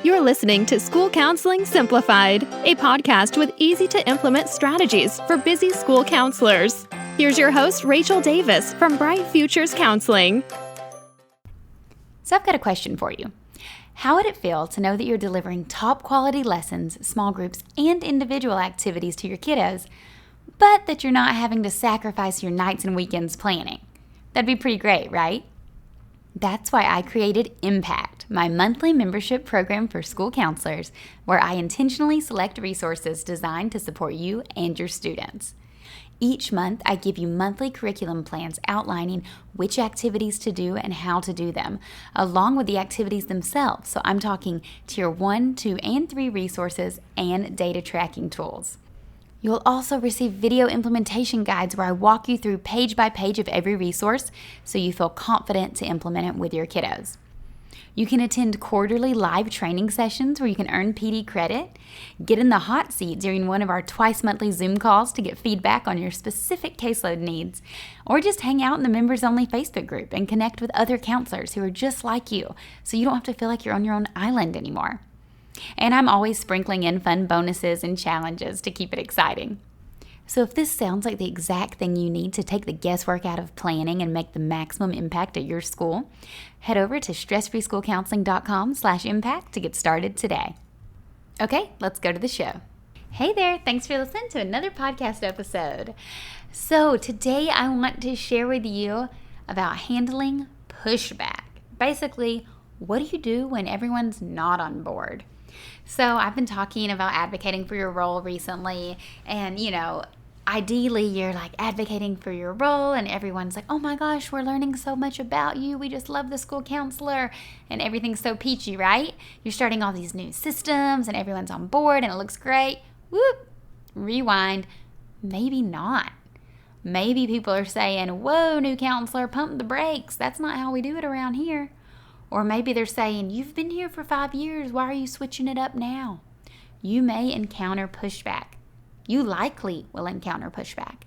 You're listening to School Counseling Simplified, a podcast with easy-to-implement strategies for busy school counselors. Here's your host, Rachel Davis from Bright Futures Counseling. So I've got a question for you. How would it feel to know that you're delivering top quality lessons, small groups, and individual activities to your kiddos, but that you're not having to sacrifice your nights and weekends planning? That'd be pretty great, right? That's why I created Impact, my monthly membership program for school counselors, where I intentionally select resources designed to support you and your students. Each month, I give you monthly curriculum plans outlining which activities to do and how to do them, along with the activities themselves. So I'm talking Tier 1, 2, and 3 resources and data tracking tools. You'll also receive video implementation guides where I walk you through page by page of every resource so you feel confident to implement it with your kiddos. You can attend quarterly live training sessions where you can earn PD credit, get in the hot seat during one of our twice monthly Zoom calls to get feedback on your specific caseload needs, or just hang out in the members-only Facebook group and connect with other counselors who are just like you so you don't have to feel like you're on your own island anymore. And I'm always sprinkling in fun bonuses and challenges to keep it exciting. So if this sounds like the exact thing you need to take the guesswork out of planning and make the maximum impact at your school, head over to stressfreeschoolcounseling.com/impact to get started today. Okay, let's go to the show. Hey there, thanks for listening to another podcast episode. So today I want to share with you about handling pushback. Basically, what do you do when everyone's not on board? So I've been talking about advocating for your role recently, and ideally you're like advocating for your role and everyone's like, oh my gosh, we're learning so much about you. We just love the school counselor and everything's so peachy, right? You're starting all these new systems and everyone's on board and it looks great. Whoop, rewind. Maybe not. Maybe people are saying, whoa, new counselor, pump the brakes. That's not how we do it around here. Or maybe they're saying, you've been here for 5 years. Why are you switching it up now? You may encounter pushback. You likely will encounter pushback.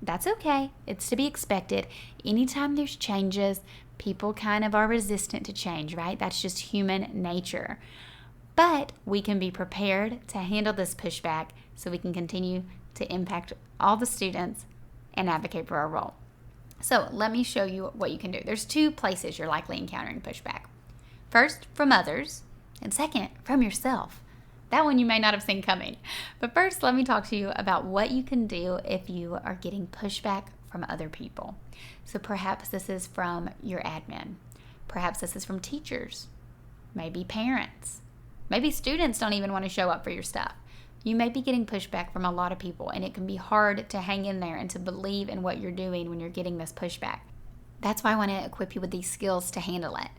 That's okay. It's to be expected. Anytime there's changes, people kind of are resistant to change, right? That's just human nature. But we can be prepared to handle this pushback so we can continue to impact all the students and advocate for our role. So let me show you what you can do. There's 2 places you're likely encountering pushback. First, from others, and second, from yourself. That one you may not have seen coming. But first, let me talk to you about what you can do if you are getting pushback from other people. So perhaps this is from your admin. Perhaps this is from teachers, maybe parents. Maybe students don't even want to show up for your stuff. You may be getting pushback from a lot of people, and it can be hard to hang in there and to believe in what you're doing when you're getting this pushback. That's why I want to equip you with these skills to handle it.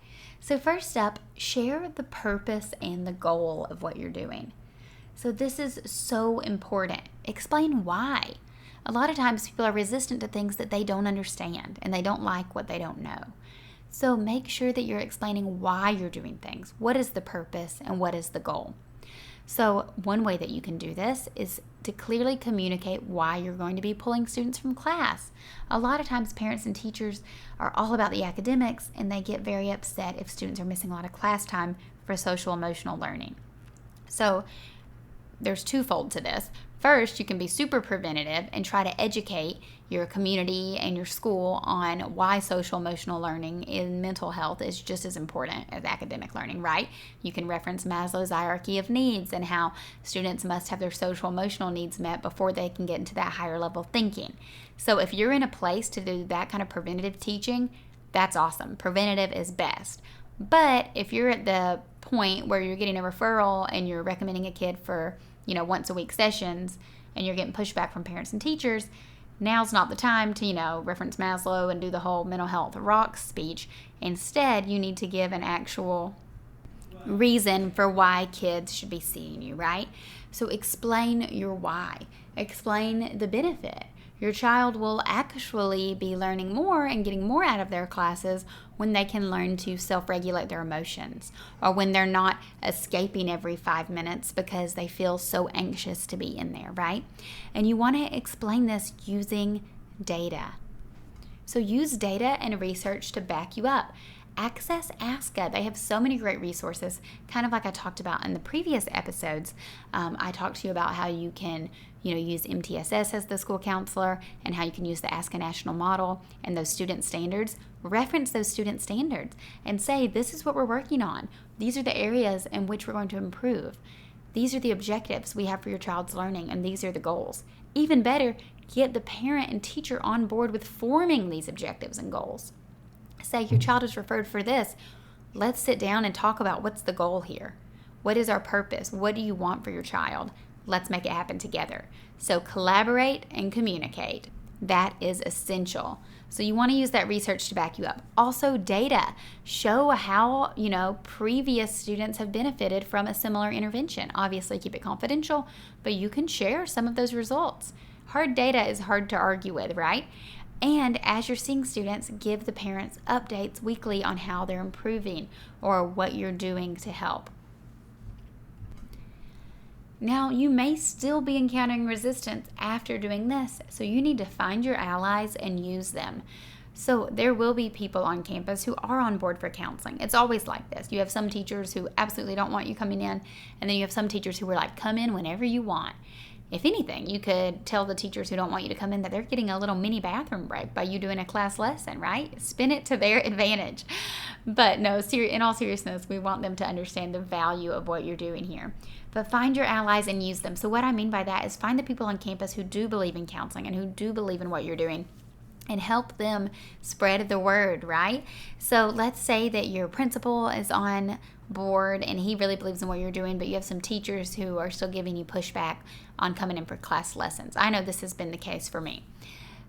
So first up, share the purpose and the goal of what you're doing. So this is so important. Explain why. A lot of times people are resistant to things that they don't understand, and they don't like what they don't know. So make sure that you're explaining why you're doing things. What is the purpose and what is the goal? So one way that you can do this is to clearly communicate why you're going to be pulling students from class. A lot of times parents and teachers are all about the academics and they get very upset if students are missing a lot of class time for social emotional learning. So there's twofold to this. First, you can be super preventative and try to educate your community and your school on why social emotional learning in mental health is just as important as academic learning, right? You can reference Maslow's hierarchy of needs and how students must have their social emotional needs met before they can get into that higher level thinking. So if you're in a place to do that kind of preventative teaching, that's awesome. Preventative is best. But if you're at the point where you're getting a referral and you're recommending a kid for once a week sessions and you're getting pushback from parents and teachers, now's not the time to, reference Maslow and do the whole mental health rocks speech. Instead, you need to give an actual reason for why kids should be seeing you, right? So explain your why. Explain the benefit. Your child will actually be learning more and getting more out of their classes when they can learn to self-regulate their emotions, or when they're not escaping every 5 minutes because they feel so anxious to be in there, right? And you want to explain this using data. So use data and research to back you up. access ASCA. They have so many great resources, kind of like I talked about in the previous episodes. I talked to you about how you can use MTSS as the school counselor and how you can use the ASCA national model and those student standards. Reference those student standards and say, this is what we're working on. These are the areas in which we're going to improve. These are the objectives we have for your child's learning, and these are the goals. Even better, get the parent and teacher on board with forming these objectives and goals. Say your child is referred for this. Let's sit down and talk about what's the goal here. What is our purpose? What do you want for your child? Let's make it happen together. So collaborate and communicate. That is essential. So you want to use that research to back you up. Also, data. Show how, previous students have benefited from a similar intervention. Obviously, keep it confidential, but you can share some of those results. Hard data is hard to argue with, right? And as you're seeing students, give the parents updates weekly on how they're improving or what you're doing to help. Now, you may still be encountering resistance after doing this, so you need to find your allies and use them. So there will be people on campus who are on board for counseling. It's always like this. You have some teachers who absolutely don't want you coming in, and then you have some teachers who are like, come in whenever you want. If anything, you could tell the teachers who don't want you to come in that they're getting a little mini bathroom break by you doing a class lesson, right? Spin it to their advantage. But no, in all seriousness, we want them to understand the value of what you're doing here. But find your allies and use them. So what I mean by that is find the people on campus who do believe in counseling and who do believe in what you're doing, and help them spread the word, right? So let's say that your principal is on board and he really believes in what you're doing, but you have some teachers who are still giving you pushback on coming in for class lessons. I know this has been the case for me.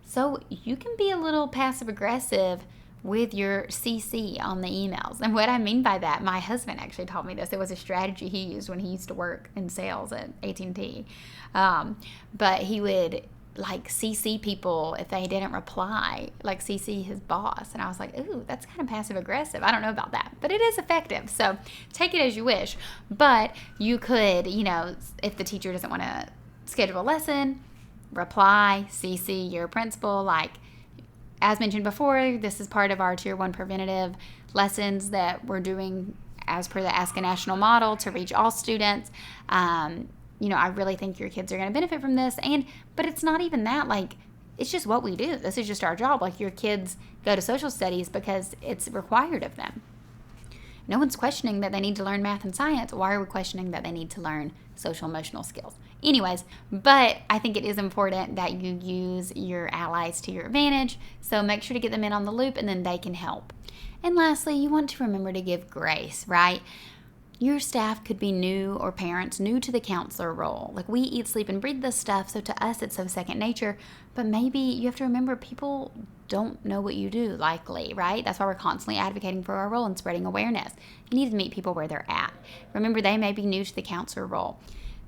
So you can be a little passive aggressive with your CC on the emails. And what I mean by that, my husband actually taught me this. It was a strategy he used when he used to work in sales at AT&T. But he would CC people if they didn't reply, CC his boss. And I was like, ooh, that's kind of passive aggressive. I don't know about that, but it is effective. So take it as you wish. But you could, if the teacher doesn't want to schedule a lesson, reply, CC your principal. As mentioned before, this is part of our Tier 1 preventative lessons that we're doing as per the ASCA national model to reach all students. I really think your kids are going to benefit from this. But it's not even that. It's just what we do. This is just our job. Your kids go to social studies because it's required of them. No one's questioning that they need to learn math and science. Why are we questioning that they need to learn social emotional skills? Anyways, but I think it is important that you use your allies to your advantage. So make sure to get them in on the loop and then they can help. And lastly, you want to remember to give grace, right? Your staff could be new or parents new to the counselor role. We eat, sleep, and breathe this stuff, so to us it's so second nature. But maybe you have to remember people don't know what you do, likely, right? That's why we're constantly advocating for our role and spreading awareness. You need to meet people where they're at. Remember, they may be new to the counselor role.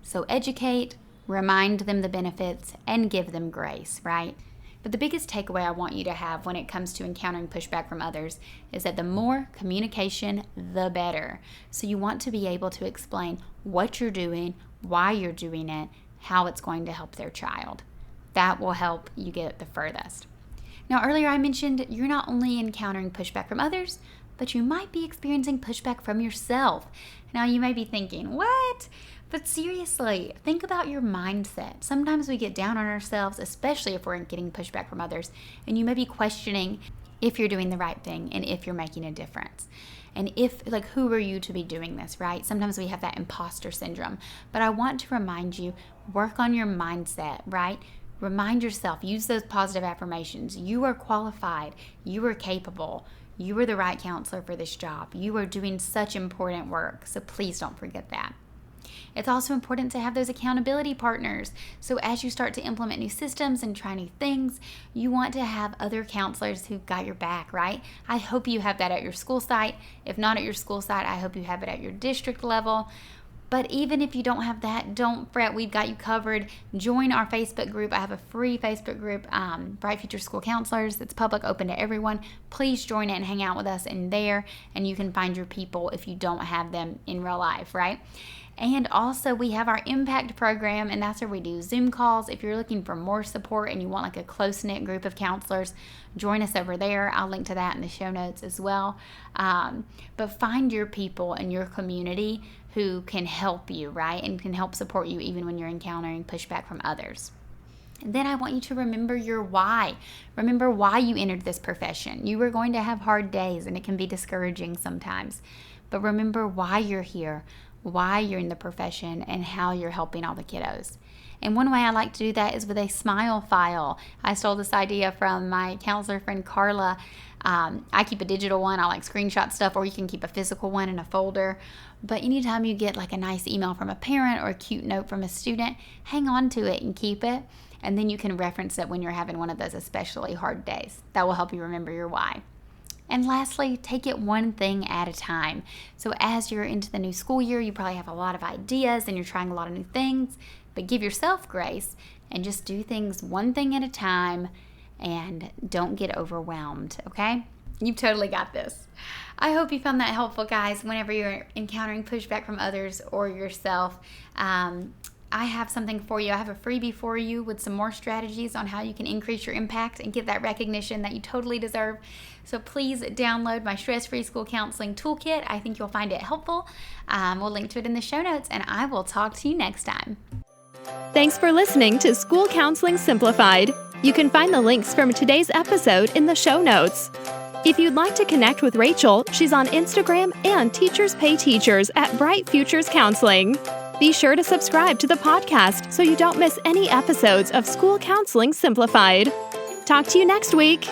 So educate, remind them the benefits, and give them grace, right? But the biggest takeaway I want you to have when it comes to encountering pushback from others is that the more communication, the better. So you want to be able to explain what you're doing, why you're doing it, how it's going to help their child. That will help you get the furthest. Now, earlier I mentioned you're not only encountering pushback from others, but you might be experiencing pushback from yourself. Now, you may be thinking, what? But seriously, think about your mindset. Sometimes we get down on ourselves, especially if we're getting pushback from others, and you may be questioning if you're doing the right thing and if you're making a difference. And who are you to be doing this, right? Sometimes we have that imposter syndrome. But I want to remind you, work on your mindset, right? Remind yourself, use those positive affirmations. You are qualified. You are capable. You are the right counselor for this job. You are doing such important work. So please don't forget that. It's also important to have those accountability partners. So as you start to implement new systems and try new things, you want to have other counselors who've got your back, right? I hope you have that at your school site. If not at your school site, I hope you have it at your district level. But even if you don't have that, don't fret. We've got you covered. Join our Facebook group. I have a free Facebook group, Bright Future School Counselors. It's public, open to everyone. Please join it and hang out with us in there. And you can find your people if you don't have them in real life, right? And also we have our Impact program, and that's where we do Zoom calls. If you're looking for more support and you want like a close-knit group of counselors, join us over there. I'll link to that in the show notes as well. But find your people in your community who can help you, right? And can help support you even when you're encountering pushback from others. And then I want you to remember your why. Remember why you entered this profession. You are going to have hard days and it can be discouraging sometimes. But remember why you're here, why you're in the profession, and how you're helping all the kiddos. And one way I like to do that is with a smile file. I stole this idea from my counselor friend Carla. I keep a digital one. I like screenshot stuff, or you can keep a physical one in a folder. But anytime you get like a nice email from a parent or a cute note from a student, hang on to it and keep it. And then you can reference it when you're having one of those especially hard days. That will help you remember your why. And lastly, take it one thing at a time. So as you're into the new school year, you probably have a lot of ideas and you're trying a lot of new things, but give yourself grace and just do things one thing at a time and don't get overwhelmed, okay? You've totally got this. I hope you found that helpful, guys, whenever you're encountering pushback from others or yourself. I have something for you. I have a freebie for you with some more strategies on how you can increase your impact and get that recognition that you totally deserve. So please download my Stress-Free School Counseling Toolkit. I think you'll find it helpful. We'll link to it in the show notes, and I will talk to you next time. Thanks for listening to School Counseling Simplified. You can find the links from today's episode in the show notes. If you'd like to connect with Rachel, she's on Instagram and Teachers Pay Teachers at Bright Futures Counseling. Be sure to subscribe to the podcast so you don't miss any episodes of School Counseling Simplified. Talk to you next week.